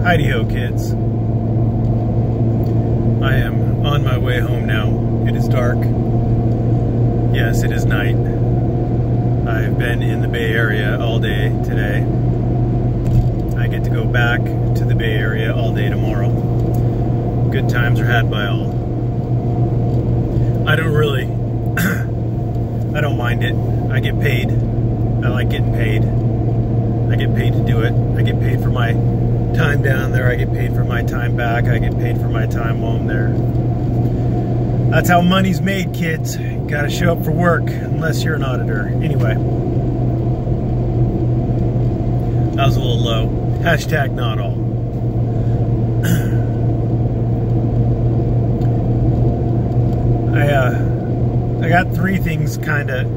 Heidi-ho, kids. I am on my way home now. It is dark. Yes, it is night. I've been in the Bay Area all day today. I get to go back to the Bay Area all day tomorrow. Good times are had by all. I don't really, I don't mind it. I get paid. I like getting paid. I get paid to do it. I get paid for my time down there. I get paid for my time back. I get paid for my time while I'm there. That's how money's made, kids. You gotta show up for work, unless you're an auditor. Anyway. That was a little low. Hashtag not all. I got three things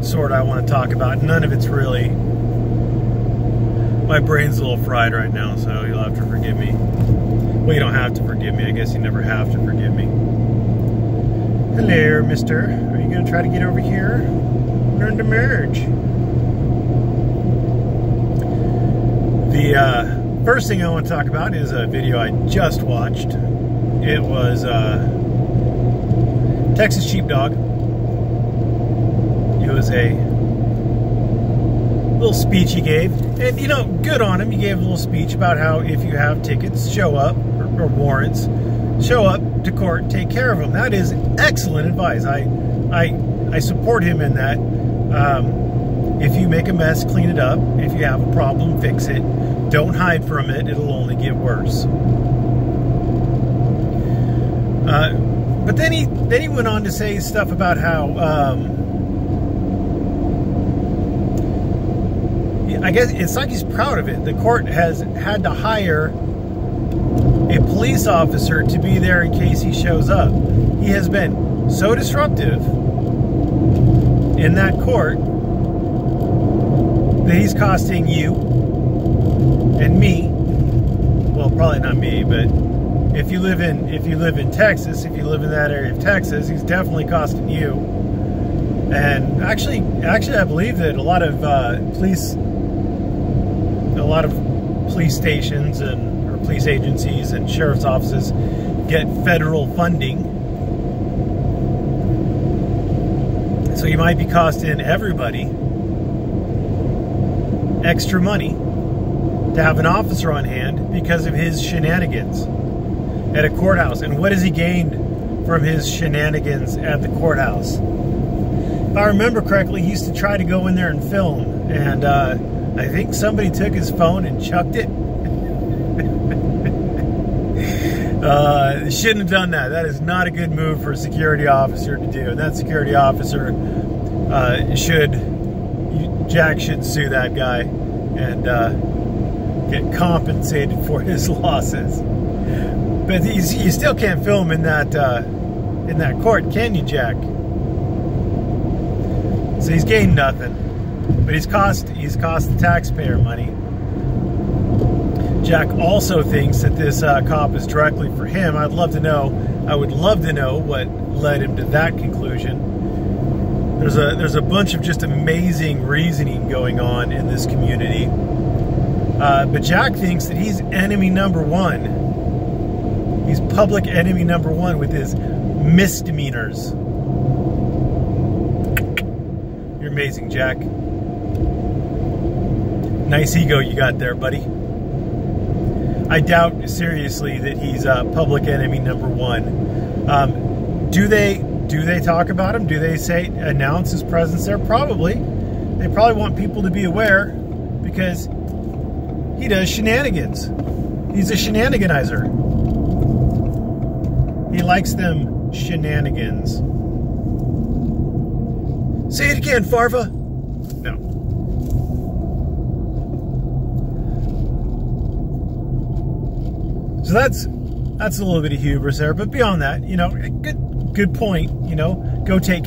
sort of I want to talk about. None of it's really... My brain's a little fried right now, so you'll have to forgive me. Well, you don't have to forgive me. I guess you never have to forgive me. Hello, mister. Are you going to try to get over here? Learn to merge. The first thing I want to talk about is a video I just watched. It was Texas sheepdog. It was a little speech he gave, and you know, good on him. He gave a little speech about how if you have tickets, show up, or warrants, show up to court, take care of them. That is excellent advice. I support him in that. If you make a mess, clean it up. If you have a problem, fix it. Don't hide from it. It'll only get worse. But then he went on to say stuff about how I guess it's like he's proud of it. The court has had to hire a police officer to be there in case he shows up. He has been so disruptive in that court that he's costing you and me. Well, probably not me, but if you live in Texas, if you live in that area of Texas, he's definitely costing you. And actually, I believe that a lot of police stations or police agencies and sheriff's offices get federal funding. So you might be costing everybody extra money to have an officer on hand because of his shenanigans at a courthouse. And what has he gained from his shenanigans at the courthouse? If I remember correctly, he used to try to go in there and film, and I think somebody took his phone and chucked it. Shouldn't have done that. That is not a good move for a security officer to do. And that security officer Jack should sue that guy and get compensated for his losses. But you still can't film in that court, can you, Jack? So he's gained nothing, but he's cost the taxpayer money. Jack also thinks that this cop is directly for him. I would love to know what led him to that conclusion. There's a bunch of just amazing reasoning going on in this community. But Jack thinks that he's enemy number one. He's public enemy number one with his misdemeanors. You're amazing, Jack. Nice ego you got there, buddy. I doubt seriously that he's public enemy number one. Do they talk about him? Do they announce his presence there? Probably. They probably want people to be aware because he does shenanigans. He's a shenaniganizer. He likes them shenanigans. Say it again, Farva. No. So that's a little bit of hubris there, but beyond that, you know, good point. You know, go take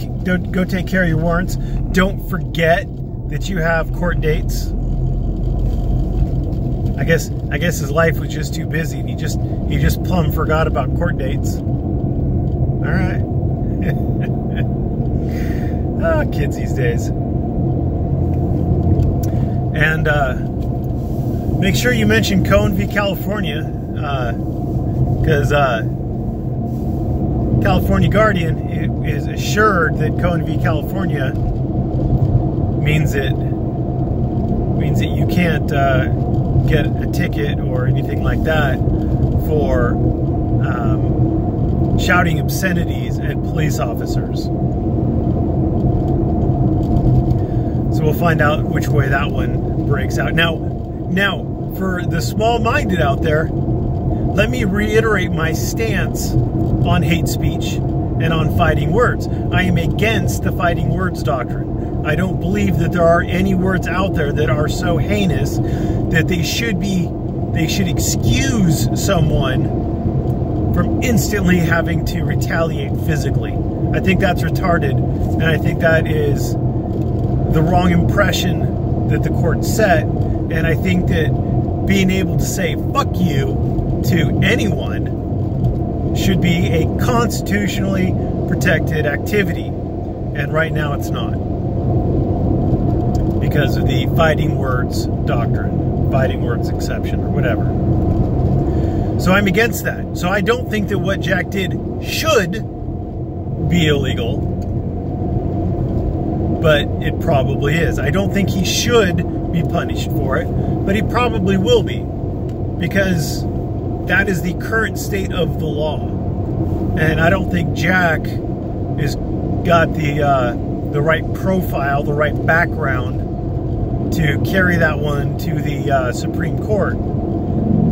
care of your warrants. Don't forget that you have court dates. I guess his life was just too busy, and he just plumb forgot about court dates. All right. Oh, kids these days. And make sure you mention Cohen v. California. because California Guardian is assured that Cone v. California means that you can't get a ticket or anything like that for shouting obscenities at police officers. So we'll find out which way that one breaks out. Now, for the small-minded out there, let me reiterate my stance on hate speech and on fighting words. I am against the fighting words doctrine. I don't believe that there are any words out there that are so heinous that they should excuse someone from instantly having to retaliate physically. I think that's retarded, and I think that is the wrong impression that the court set, and I think that being able to say fuck you to anyone should be a constitutionally protected activity, and right now it's not, because of the fighting words doctrine, fighting words exception, or whatever. So I'm against that. So I don't think that what Jack did should be illegal, but it probably is. I don't think he should be punished for it, but he probably will be, because that is the current state of the law. And I don't think Jack has got the right profile, the right background to carry that one to the Supreme Court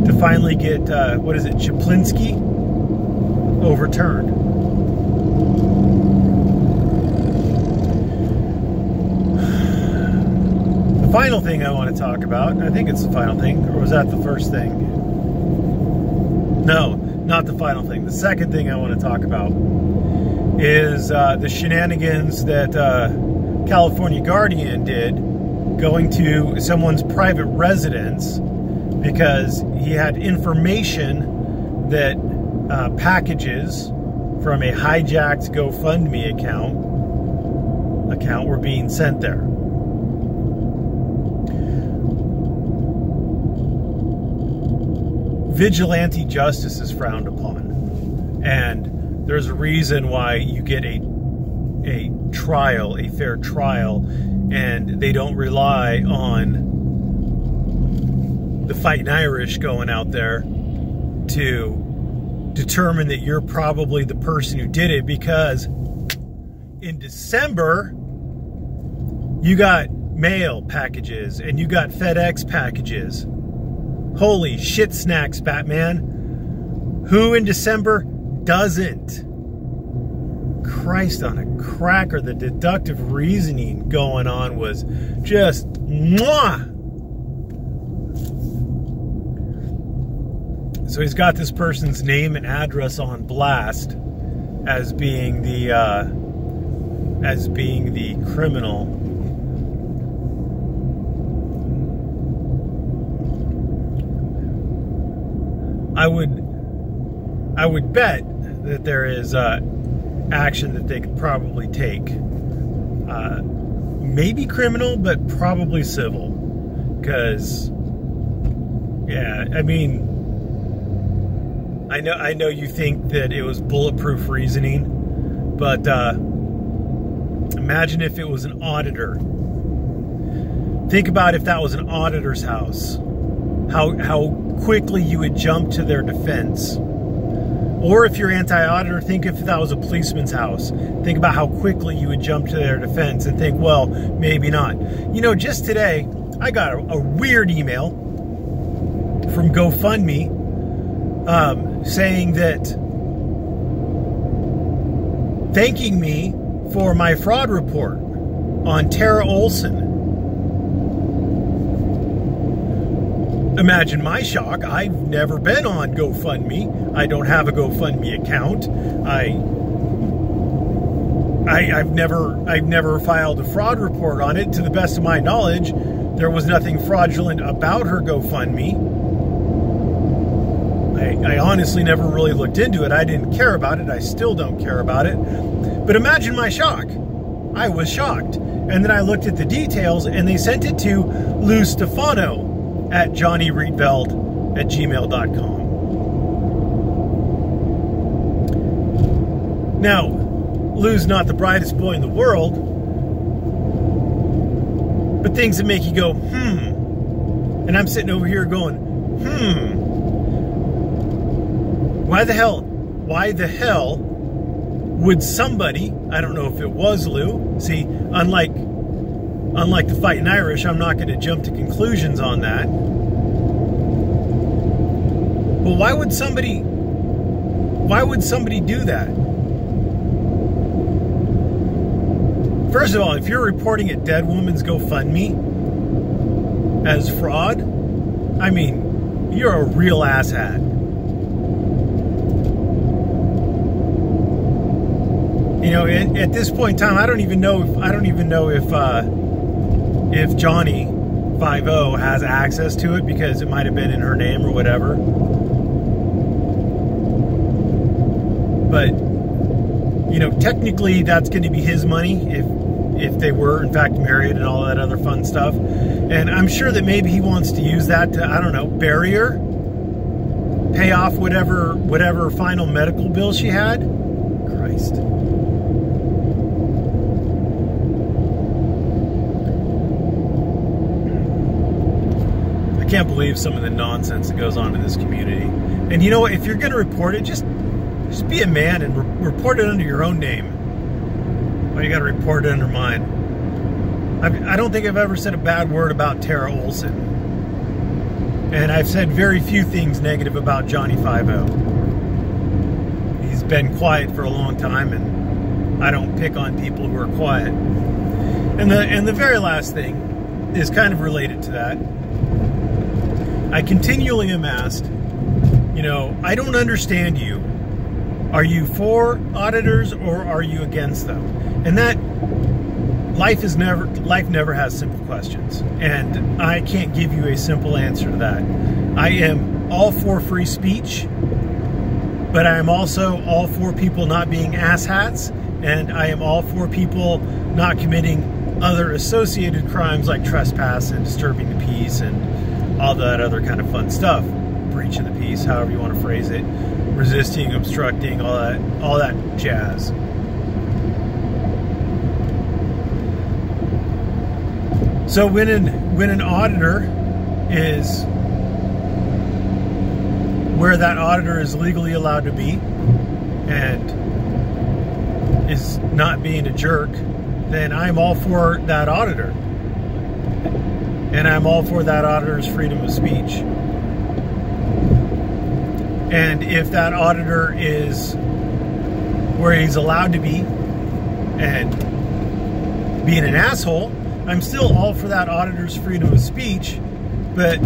to finally get, what is it, Chaplinsky overturned. The final thing I want to talk about, I think it's the final thing, or was that the first thing? No, not the final thing. The second thing I want to talk about is the shenanigans that California Guardian did going to someone's private residence because he had information that packages from a hijacked GoFundMe account were being sent there. Vigilante justice is frowned upon, and there's a reason why you get a trial, a fair trial, and they don't rely on the Fighting Irish going out there to determine that you're probably the person who did it, because in December you got mail packages and you got FedEx packages. Holy shit snacks, Batman. Who in December doesn't? Christ on a cracker, the deductive reasoning going on was just mwah! So he's got this person's name and address on blast as being the criminal. I would bet that there is action that they could probably take. Maybe criminal, but probably civil. Because, yeah, I mean, I know you think that it was bulletproof reasoning, but imagine if it was an auditor. Think about if that was an auditor's house. How quickly you would jump to their defense. Or if you're anti-auditor, think if that was a policeman's house. Think about how quickly you would jump to their defense and think, well, maybe not. You know, just today, I got a weird email from GoFundMe saying that, thanking me for my fraud report on Tara Olson. Imagine my shock. I've never been on GoFundMe. I don't have a GoFundMe account. I've never filed a fraud report on it. To the best of my knowledge, there was nothing fraudulent about her GoFundMe. I honestly never really looked into it. I didn't care about it. I still don't care about it. But imagine my shock. I was shocked. And then I looked at the details, and they sent it to Lou Stefano at johnnyreetveld@gmail.com. Now, Lou's not the brightest boy in the world, but things that make you go, and I'm sitting over here going, why the hell would somebody, I don't know if it was Lou, see, unlike the Fighting Irish, I'm not going to jump to conclusions on that, but why would somebody do that? First of all, if you're reporting a dead woman's GoFundMe as fraud, I mean, you're a real asshat. You know, at this point in time, I don't even know if Johnny 50 has access to it, because it might have been in her name or whatever. But you know, technically that's going to be his money if they were in fact married and all that other fun stuff. And I'm sure that maybe he wants to use that to, I don't know, bury her, pay off whatever final medical bill she had. Christ. I can't believe some of the nonsense that goes on in this community. And you know what? If you're going to report it, just be a man and report it under your own name. Why you got to report it under mine? I don't think I've ever said a bad word about Tara Olson. And I've said very few things negative about Johnny 50. He's been quiet for a long time, and I don't pick on people who are quiet. And the very last thing is kind of related to that. I continually am asked, you know, I don't understand you. Are you for auditors or are you against them? And that life never has simple questions, and I can't give you a simple answer to that. I am all for free speech, but I am also all for people not being asshats, and I am all for people not committing other associated crimes like trespass and disturbing the peace and all that other kind of fun stuff. Breaching the peace, however you want to phrase it. Resisting, obstructing, all that jazz. So when an auditor is where that auditor is legally allowed to be and is not being a jerk, then I'm all for that auditor. And I'm all for that auditor's freedom of speech. And if that auditor is where he's allowed to be and being an asshole, I'm still all for that auditor's freedom of speech. But,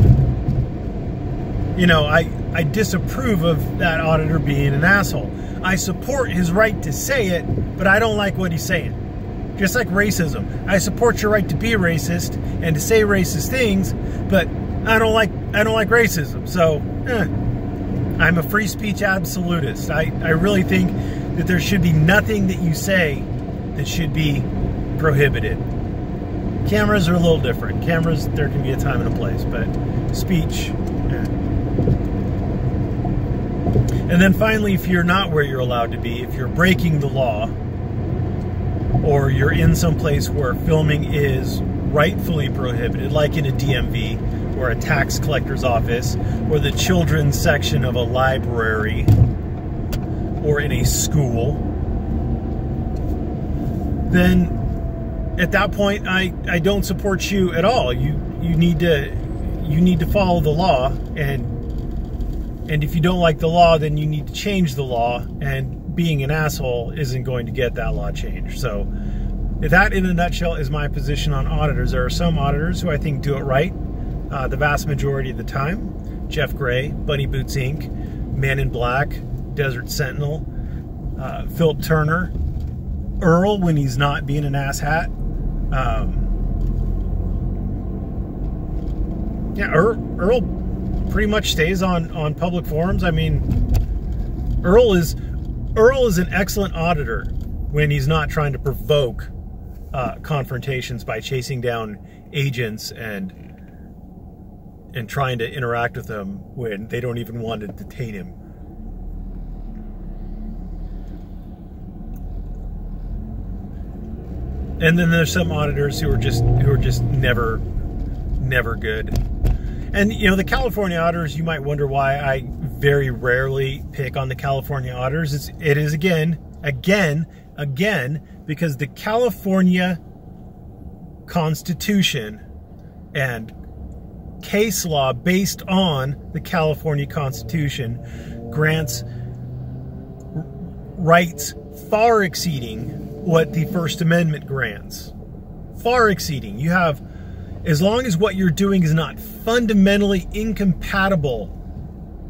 you know, I disapprove of that auditor being an asshole. I support his right to say it, but I don't like what he's saying. Just like racism. I support your right to be racist and to say racist things, but I don't like racism. So, I'm a free speech absolutist. I really think that there should be nothing that you say that should be prohibited. Cameras are a little different. Cameras, there can be a time and a place, but speech, yeah. And then finally, if you're not where you're allowed to be, if you're breaking the law, or you're in some place where filming is rightfully prohibited, like in a DMV, or a tax collector's office, or the children's section of a library, or in a school, then at that point I don't support you at all. You need to follow the law, and if you don't like the law, then you need to change the law, and being an asshole isn't going to get that law changed. So that, in a nutshell, is my position on auditors. There are some auditors who I think do it right the vast majority of the time. Jeff Gray, Bunny Boots Inc., Man in Black, Desert Sentinel, Philip Turner, Earl when he's not being an asshat. Yeah, Earl pretty much stays on public forums. I mean, Earl is an excellent auditor when he's not trying to provoke confrontations by chasing down agents and trying to interact with them when they don't even want to detain him. And then there's some auditors who are just never good. And you know, the California auditors, you might wonder why I very rarely pick on the California auditors. It is again, because the California Constitution and case law based on the California Constitution grants rights far exceeding what the First Amendment grants. Far exceeding. You have, as long as what you're doing is not fundamentally incompatible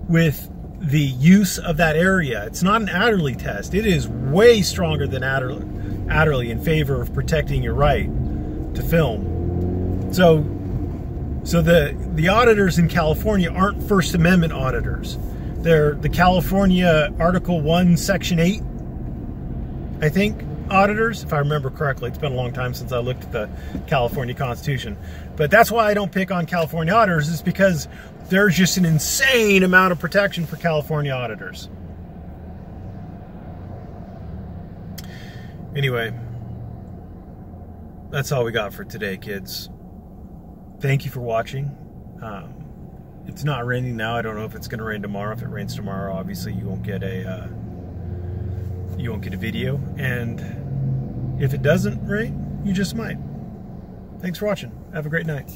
with the use of that area. It's not an Adderley test. It is way stronger than Adderley in favor of protecting your right to film. So the auditors in California aren't First Amendment auditors. They're the California Article 1, Section 8, I think, auditors, if I remember correctly. It's been a long time since I looked at the California Constitution. But that's why I don't pick on California auditors, is because there's just an insane amount of protection for California auditors. Anyway, that's all we got for today, kids. Thank you for watching. It's not raining now. I don't know if it's going to rain tomorrow. If it rains tomorrow, obviously you won't get a video. And if it doesn't rain, you just might. Thanks for watching. Have a great night.